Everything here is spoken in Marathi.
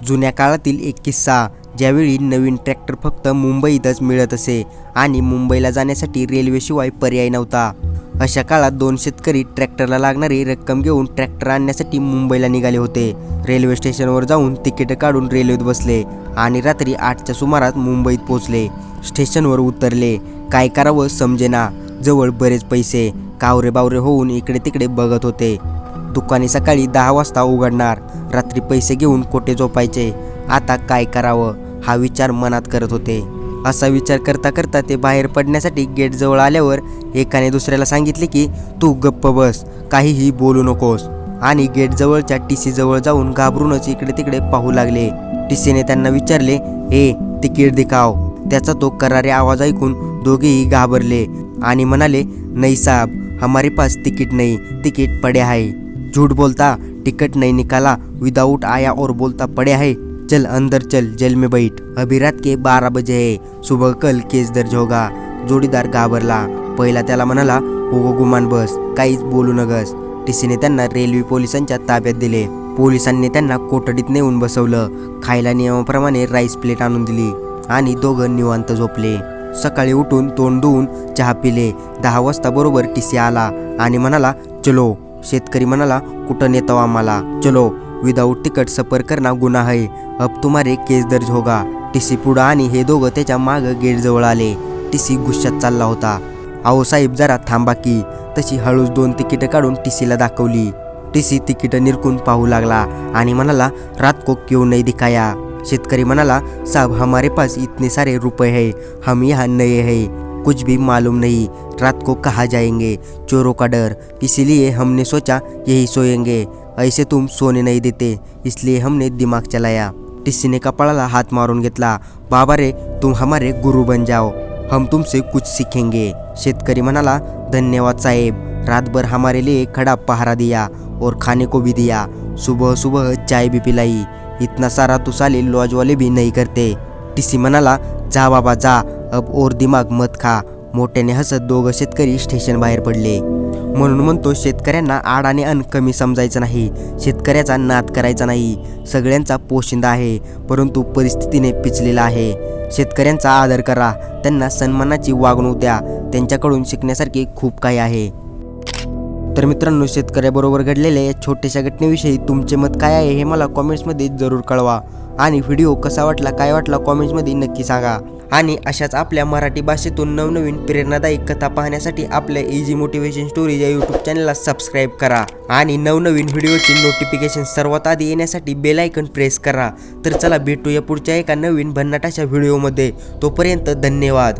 जुन्या काळातील एक किस्सा, ज्यावेळी नवीन ट्रॅक्टर फक्त मुंबईतच मिळत असे आणि मुंबईला जाण्यासाठी रेल्वेशिवाय पर्याय नव्हता. अशा काळात दोन शेतकरी ट्रॅक्टरला लागणारी रक्कम घेऊन ट्रॅक्टर आणण्यासाठी मुंबईला निघाले होते. रेल्वे स्टेशनवर जाऊन तिकीट काढून रेल्वेत बसले आणि रात्री 8च्या सुमारास मुंबईत पोहोचले. स्टेशनवर उतरले. काय करावं समजेना. जवळ बरेच पैसे. कावरे बावरे होऊन इकडे तिकडे बघत होते. दुकाने सकाळी 10 वाजता उघडणार. रात्री पैसे घेऊन कोठे झोपायचे. आता काय करावं हा विचार मनात करत होते. असा विचार करता करता ते बाहेर पडण्यासाठी गेट जवळ आल्यावर एकाने दुसऱ्याला सांगितले की तू गप्प बस, काहीही बोलू नकोस. आणि गेट जवळच्या टीसी जवळ जाऊन घाबरूनच इकडे तिकडे पाहू लागले. टीसीने त्यांना विचारले, ए तिकीट दिखाओ. त्याचा तो करारी आवाज ऐकून दोघेही घाबरले आणि म्हणाले, नहीं साहब, हमारे पास तिकीट नहीं, तिकीट पड़े है. झूठ बोलता, टिकट नहीं निकाला, विदाउट आया और बोलता पड़े है. चल अंदर चल, जेल में बैठ. अभी रात के 12 बजे है, सुबह कल केस दर्ज होगा. जोडीदार घाबरला. पहिला त्याला म्हणाला, हो गुमान बस, काहीच बोलू नगस. टीसीने त्यांना रेल्वे पोलिसांच्या ताब्यात दिले. पोलिसांनी त्यांना कोठडीत नेऊन बसवलं. खायला नियमाप्रमाणे राईस प्लेट आणून दिली आणि दोघं निवांत झोपले. सकाळी उठून तोंड धुवून चहा पिले. 10 वाजता बरोबर टीसी आला आणि म्हणाला, चलो. शेतकरी म्हणाला, कुठं नेतो आम्हाला? चलो, विदाउट तिकट सफर करना गुन्हा है, अब तुम्हारे केस दर्ज होगा. टीसी पुढं आणि हे दोघं त्याच्या मागं गेट जवळ आले. टीसी गुस्सात चालला होता. अहो साहेब जरा थांबा की. तशी हळूच 2 तिकीटं काढून टीसीला दाखवली. टीसी तिकीटं निरखून पाहू लागला आणि म्हणाला, रात को क्यों नहीं दिखाया? शेतकरी म्हणाला, साहब हमारे पास इतने सारे रुपए है, हम यहाँ नए हैं, कुछ भी मालूम नहीं, रात को कहाँ जाएंगे, चोरों का डर, इसीलिए हमने सोचा यही सोएंगे. ऐसे तुम सोने नहीं देते, इसलिए हमने दिमाग चलाया. टीसीने कपाळाला हात मारून घेतला. बाबा रे, तुम हमारे गुरु बन जाओ, हम तुमसे कुछ सीखेंगे. शेतकरी म्हणाला, धन्यवाद साहेब, रात भर हमारे लिए खड़ा पहरा दिया और खाने को भी दिया, सुबह सुबह चाय भी पिलाई, इतना सारा तो साले लॉज वाले भी नहीं करते. टीसी म्हणाला, जा बाबा जा, अब और दिमाग मत खा. मोठ्याने हसत दोघं शेतकरी स्टेशन बाहेर पडले. म्हणून म्हणतो, शेतकऱ्यांना आड आणि अन्न कमी समजायचं नाही, शेतकऱ्याचा नाद करायचा नाही. सगळ्यांचा पोशिंदा आहे, परंतु परिस्थितीने पिचलेला आहे. शेतकऱ्यांचा आदर करा, त्यांना सन्मानाची वागणूक द्या, त्यांच्याकडून शिकण्यासारखे खूप काही आहे. तर मित्रांनो, शेतकऱ्याबरोबर घडलेल्या या छोट्याशा घटनेविषयी तुमचे मत काय आहे हे मला कॉमेंट्समध्ये जरूर कळवा. आणि व्हिडिओ कसा वाटला, काय वाटला कॉमेंट्समध्ये नक्की सांगा. आणि अशाच आपल्या मराठी भाषेतून नवनवीन प्रेरणादायी कथा पाहण्यासाठी आपल्या इझी मोटिवेशन स्टोरीज या यूट्यूब चॅनलला सबस्क्राईब करा. आणि नवनवीन व्हिडिओची नोटिफिकेशन सर्वात आधी येण्यासाठी बेल आयकॉन प्रेस करा. तर चला भेटूया पुढच्या एका नवीन भन्नाटाच्या व्हिडिओमध्ये. तोपर्यंत धन्यवाद.